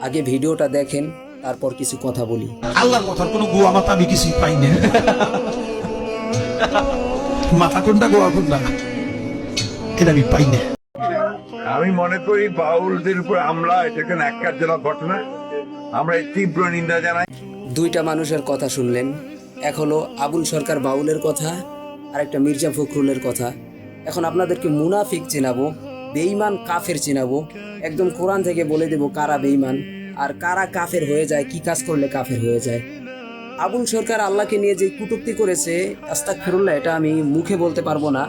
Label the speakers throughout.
Speaker 1: আগে ভিডিওটা দেখেন, তারপর কিছু কথা বলি।
Speaker 2: আল্লাহর কথার কোনো গোয়া মাথা আমি কিছুই পাই না। মাথা কোনটা গোয়া কোনটা এটা আমি পাই না।
Speaker 3: আমি মনে করি বাউলদের উপর হামলা এটা ন্যাক্কারজনক ঘটনা। আমরা এই তীব্র নিন্দা জানাই।
Speaker 1: দুইটা মানুষের কথা শুনলেন, এক হলো আবুল সরকার বাউলের কথা, আর একটা মির্জা ফখরুলের কথা। এখন আপনাদেরকে মুনাফিক চেনাবো, বেঈমান কাফের চেনাবো। একদম কোরআন থেকে বলে দেব কারা বেঈমান আর কারা কাফের হয়ে যায়, কি কাজ করলে কাফের হয়ে যায়। আবুল সরকার আল্লাহকে নিয়ে যে কটূক্তি করেছে, আস্তাগফিরুল্লাহ, এটা আমি মুখে বলতে পারবো না।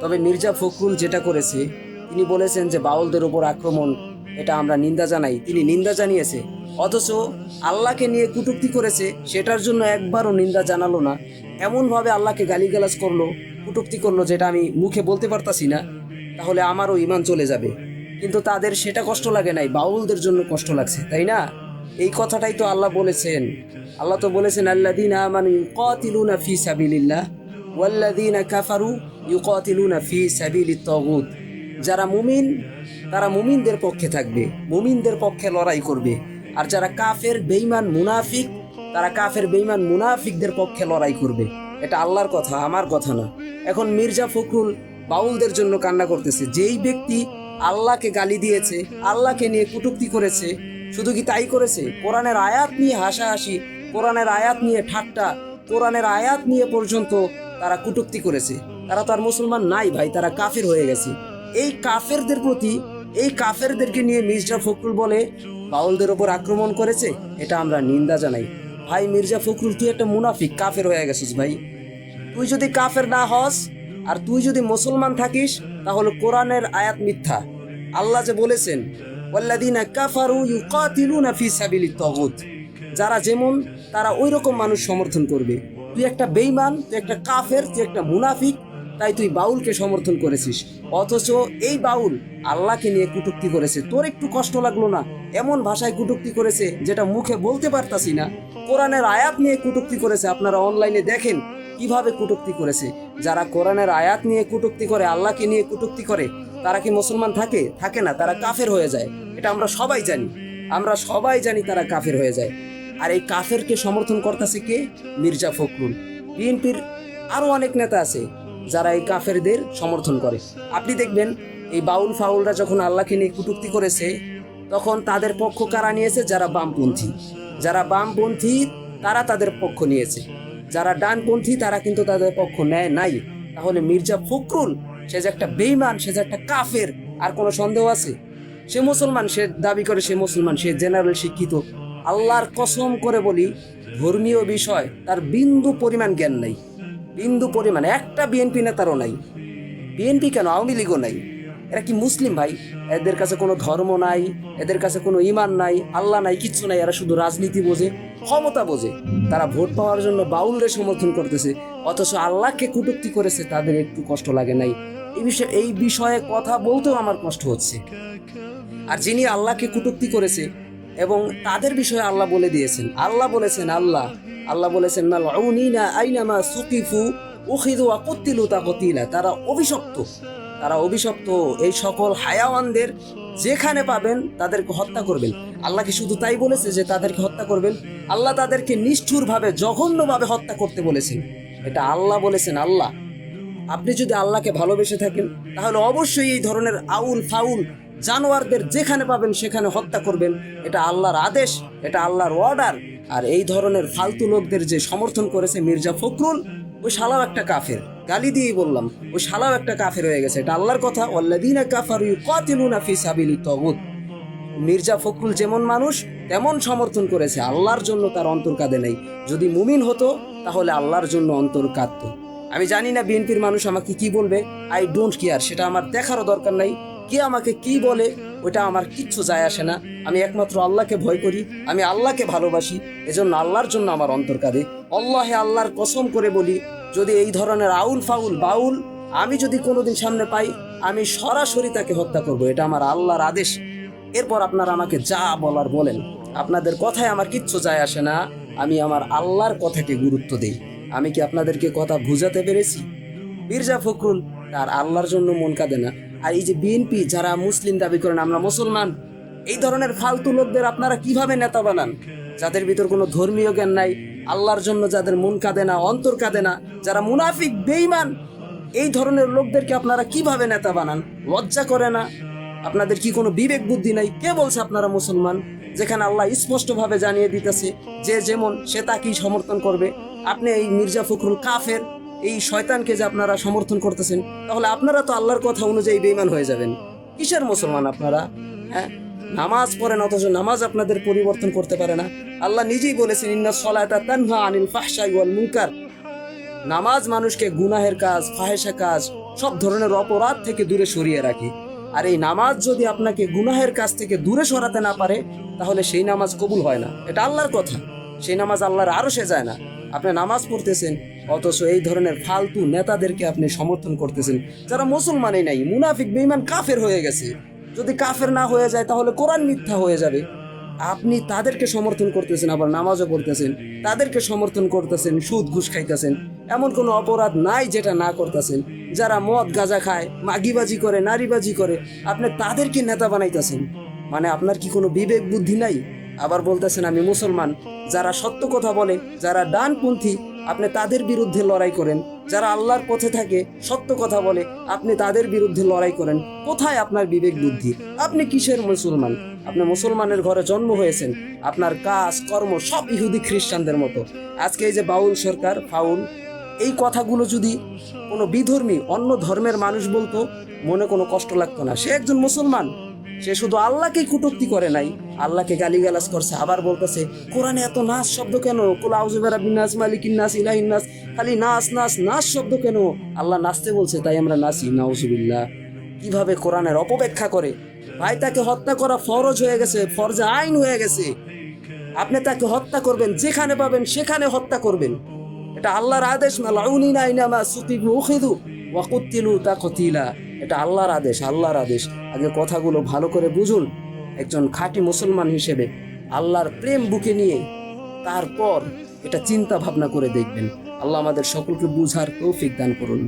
Speaker 1: তবে মির্জা ফখরুল যেটা করেছে, তিনি বলেছেন যে বাউলদের উপর আক্রমণ, এটা আমরা নিন্দা জানাই। তিনি নিন্দা জানিয়েছে, অথচ আল্লাহকে নিয়ে কটূক্তি করেছে, সেটার জন্য একবারও নিন্দা জানালো না। এমনভাবে আল্লাহকে গালিগালাজ করলো, কটূক্তি করলো, যেটা আমি মুখে বলতে পারতাছি না। তাহলে আমারও ঈমান চলে যাবে। কিন্তু তাদের সেটা কষ্ট লাগে নাই, বাউলদের জন্য কষ্ট লাগছে, তাই না? এই কথাটাই তো আল্লাহ বলেছেন। আল্লাহ তো বলেছেন, আল্লাযীনা আমানু ইউকাতিলুনা ফি সাবিলিল্লাহ ওয়াল্লাযীনা কাফারু ইউকাতিলুনা ফি সাবিলিত তাগুত। যারা মুমিন তারা মুমিনদের পক্ষে থাকবে, মুমিনদের পক্ষে লড়াই করবে। আর যারা কাফের বেঈমান মুনাফিক, তারা কাফের বেঈমান মুনাফিকদের পক্ষে লড়াই করবে। এটা আল্লাহর কথা, আমার কথা না। এখন মির্জা ফখরুল বাউলদের জন্য কান্না করতেছে। যেই ব্যক্তি আল্লাহকে গালি দিয়েছে, আল্লাহকে নিয়ে কটূক্তি করেছে, শুধু কি তাই করেছে, কোরআনের আয়াত নিয়ে হাসাহাসি, কোরআনের আয়াত নিয়ে ঠাট্টা, কোরআনের আয়াত নিয়ে পর্যন্ত তারা কটূক্তি করেছে। তারা তো আর মুসলমান নাই ভাই, তারা কাফের হয়ে গেছে। এই কাফেরদের প্রতি, এই কাফেরদেরকে নিয়ে মির্জা ফখরুল বলে বাউলদের ওপর আক্রমণ করেছে, এটা আমরা নিন্দা জানাই। ভাই মির্জা ফখরুল, তুই একটা মুনাফিক, কাফের হয়ে গেছিস ভাই। তুই যদি কাফের না হস আর তুই যদি মুসলমান থাকিস, তাহলে কোরআনের আয়াত মিথ্যা। আল্লাহ যে বলেছেন, ওয়াল্লাযীনা কাফারু ইউকাতিলুনা ফি সাবিলিত তাগুত, যারা যেমন তারা ওই রকম মানুষ সমর্থন করবে। তুই একটা বেঈমান, তুই একটা কাফের, তুই একটা মুনাফিক, তাই তুই বাউলকে সমর্থন করেছিস। অথচ এই বাউল আল্লাহকে নিয়ে কটূক্তি করেছে, তোর একটু কষ্ট লাগলো না? এমন ভাষায় কটূক্তি করেছে যেটা মুখে বলতে পারতাছি না। কোরআনের আয়াত নিয়ে কটূক্তি করেছে, আপনারা অনলাইনে দেখেন কিভাবে কটূক্তি করেছে। যারা কোরআনের আয়াত নিয়ে কটূক্তি করে, আল্লাহকে নিয়ে কটূক্তি করে, তারা কি মুসলমান থাকে? থাকে না, তারা কাফের হয়ে যায়। এটা আমরা সবাই জানি, আমরা সবাই জানি তারা কাফের হয়ে যায়। আর এই কাফেরকে সমর্থন করতেছে কে? মির্জা ফখরুল। বিএনপির আরো অনেক নেতা আছে যারা এই কাফেরদের সমর্থন করে। আপনি দেখবেন এই বাউল ফাউলরা যখন আল্লাহকে নিয়ে কটূক্তি করেছে, তখন তাদের পক্ষ কারা নিয়েছে? যারা বামপন্থী। যারা বামপন্থী তারা তাদের পক্ষ নিয়েছে, যারা ডানপন্থী তারা কিন্তু তাদের পক্ষ নেয় নাই। তাহলে মির্জা ফখরুল, সে যে একটা বেঈমান, সে যে একটা কাফের, আর কোনো সন্দেহ আছে? সে মুসলমান, সে দাবি করে সে মুসলমান, সে জেনারেল শিক্ষিত। আল্লাহর কসম করে বলি, ধর্মীয় বিষয় তার বিন্দু পরিমাণ জ্ঞান নাই, বিন্দু পরিমাণ। একটা বিএনপি নেতারও নাই। বিএনপি কেন, আওয়ামী লীগও নাই। এরা কি মুসলিম ভাই? এদের কাছে কোনো ধর্ম নাই, এদের কাছে কোনো ঈমান নাই, আল্লাহ নাই, কিচ্ছু নাই। এরা শুধু রাজনীতি বোঝে, ক্ষমতা বোঝে। তারা ভোট পাওয়ার জন্য বাউলরে সমর্থন করতেছে, অথচ আল্লাহকে কটূক্তি করেছে, তাদের একটু কষ্ট লাগে নাই। এই বিষয়ে কথা বলতেও আমার কষ্ট হচ্ছে। আর যিনি আল্লাহকে কটূক্তি করেছে এবং তাদের বিষয়ে আল্লাহ বলে দিয়েছেন, আল্লাহ বলেছেন, আল্লাহ বলেছেন, মালউনিনা আইনামা সুকিফু উখিযু ওয়া কুতিলু তাকতিলা। তারা অভিশপ্ত, তারা অভিশপ্ত। এই সকল হায়াওয়ানদের যেখানে পাবেন তাদেরকে হত্যা করবেন। আল্লাহ কি শুধু তাই বলেছে যে তাদেরকে হত্যা করবেন? আল্লাহ তাদেরকে নিষ্ঠুরভাবে, জঘন্যভাবে হত্যা করতে বলেছেন। এটা আল্লাহ বলেছেন। আল্লাহ, আপনি যদি আল্লাহকে ভালোবেসে থাকেন, তাহলে অবশ্যই এই ধরনের আউল ফাউল জানোয়ারদের যেখানে পাবেন সেখানে হত্যা করবেন। এটা আল্লাহর আদেশ, এটা আল্লাহর অর্ডার। আর এই ধরনের ফালতু লোকদের যে সমর্থন করেছে মির্জা ফখরুল, ওই শালাও একটা কাফের। গালি দিয়েই বললাম, ওই শালাও একটা কাফের হয়ে গেছে। এটা আল্লাহর কথা, ওয়াল্লাযীনা কাফারু ইউকাতিলুনা ফি সাবিলিত তাগুত। মির্জা ফখরুল যেমন মানুষ তেমন সমর্থন করেছে, আল্লাহর জন্য তার অন্তর কাঁদে নাই। যদি মুমিন হতো তাহলে আল্লাহর জন্য অন্তর কাঁদতো। আমি জানি না বিএনপির মানুষ আমাকে কি বলবে, আই ডোন্ট কেয়ার, সেটা আমার দেখারও দরকার নাই। কে আমাকে কি বলে ওটা আমার কিচ্ছু যায় আসে না। আমি একমাত্র আল্লাহকে ভয় করি, আমি আল্লাহকে ভালোবাসি, এজন্য আল্লাহর জন্য আমার অন্তর কাঁদে। আল্লাহর কসম করে বলি, যদি এই ধরনের আউল ফাউল বাউল আমি যদি কোনোদিন সামনে পাই, আমি সরাসরি তাকে হত্যা করব। এটা আমার আল্লাহর আদেশ। এরপর আপনারা আমাকে যা বলার বলেন, আপনাদের কথায় আমার কিচ্ছু যায় আসে না। আমি আমার আল্লাহর কথাকে গুরুত্ব দেই। আমি কি আপনাদেরকে কথা বুঝাতে পেরেছি? মির্জা ফখরুল তার আল্লাহর জন্য মন কাঁদে না। আর এই যে বিএনপি যারা মুসলিম দাবি করেন, আমরা মুসলমান, এই ধরনের ফালতু লোকদের আপনারা কিভাবে নেতা বানান, যাদের ভিতর কোনো ধর্মীয় জ্ঞান নাই, আল্লাহর জন্য যাদের মন কাঁদে না, অন্তর কাঁদে না, যারা মুনাফিক বেঈমান, এই ধরনের লোকদেরকে আপনারা কিভাবে নেতা বানান? লজ্জা করে না? আপনাদের কি কোনো বিবেক বুদ্ধি নাই? কে বলছে আপনারা মুসলমান, যেখানে আল্লাহ স্পষ্টভাবে জানিয়ে দিতেছে যে যেমন সে তাকেই সমর্থন করবে? আপনি এই মির্জা ফখরুল কাফের, এই শয়তানকে যে আপনারা সমর্থন করতেছেন, তাহলে আপনারা তো আল্লাহর কথা অনুযায়ী বেঈমান হয়ে যাবেন। কিসের মুসলমান আপনারা? হ্যাঁ, নামাজ পড়েন অথচ নামাজ আপনাদের পরিবর্তন করতে পারে না। আল্লাহ নিজেই বলেছেন, ইন্নাস সালাতা তানহা আনিল ফাহশাই ওয়াল মুনকার। নামাজ মানুষকে গুনাহের কাজ, ফাহেসা কাজ, সব ধরনের অপরাধ থেকে দূরে সরিয়ে রাখে। আর এই নামাজ যদি আপনাকে গুনাহের কাজ থেকে দূরে সরাতে না পারে, তাহলে সেই নামাজ কবুল হয় না। এটা আল্লাহর কথা। সেই নামাজ আল্লাহর আরশে যায় না। আপনি নামাজ পড়তেছেন অথচ এই ধরনের ফালতু নেতাদেরকে আপনি সমর্থন করতেছেন, যারা মুসলমানই নাই, মুনাফিক বেঈমান কাফের হয়ে গেছে। যদি কাফের না হয়ে যায় তাহলে কোরআন মিথ্যা হয়ে যাবে। আপনি তাদেরকে সমর্থন করতেছেন, আবার নামাজও পড়তেছেন, তাদেরকে সমর্থন করতেছেন, সুদ ঘুষ খাইতেছেন। এমন কোনো অপরাধ নাই যেটা না করতেছেন। যারা মদ গাঁজা খায়, মাগিবাজি করে, নারীবাজি করে, আপনি তাদেরকে নেতা বানাইতেছেন। মানে আপনার কি কোনো বিবেক বুদ্ধি নাই? আবার বলতেছেন আমি মুসলমান। যারা সত্য কথা বলে, যারা ডানপন্থী, আপনি তাদের বিরুদ্ধে লড়াই করেন। যারা আল্লাহর পথে থাকে, সত্য কথা বলে, আপনি তাদের বিরুদ্ধে লড়াই করেন। কোথায় আপনার বিবেক বুদ্ধি? আপনি কিসের মুসলমান? আপনি মুসলমানের ঘরে জন্ম হয়েছেন, আপনার কাজ কর্ম সব ইহুদি খ্রিস্টানদের মতো। আজকে এই যে বাউল সরকার, ফাউল, এই কথাগুলো যদি কোনো বিধর্মী অন্য ধর্মের মানুষ বলতো, মনে কোনো কষ্ট লাগতো না। সে একজন মুসলমান, সে শুধু আল্লাহকেই কটূক্তি করে নাই, আল্লাহকে গালিগালাজ করছে। আবার বলতেছে কোরআনে এত নাচ শব্দ কেন? কুল আউযু বিরাব্বিন নাস মালিকিন নাস ইলাহিন নাস, খালি নাচ নাচ নাচ শব্দ কেন? আল্লাহ নাচতে বলছে তাই আমরা নাচি। নাউযুবিল্লাহ। কিভাবে কোরআনের অপব্যাখ্যা করে! ভাই, তাকে হত্যা করা ফরজ হয়ে গেছে, ফরজে আইন হয়ে গেছে। আপনি তাকে হত্যা করবেন, যেখানে পাবেন সেখানে হত্যা করবেন। এটা আল্লাহর আদেশ। মালউনিনা আইনামা সুতিবু উখিযু ওয়া কুতিলু তাকতিলা। এটা আল্লাহর আদেশ, আল্লাহর আদেশ। আগে কথাগুলো ভালো করে বুঝুন। একজন খাঁটি মুসলমান হিসেবে আল্লাহর প্রেম বুকে নিয়ে তারপর এটা চিন্তা ভাবনা করে দেখবেন। আল্লাহ আমাদের সকলকে বুঝার তৌফিক দান করুন।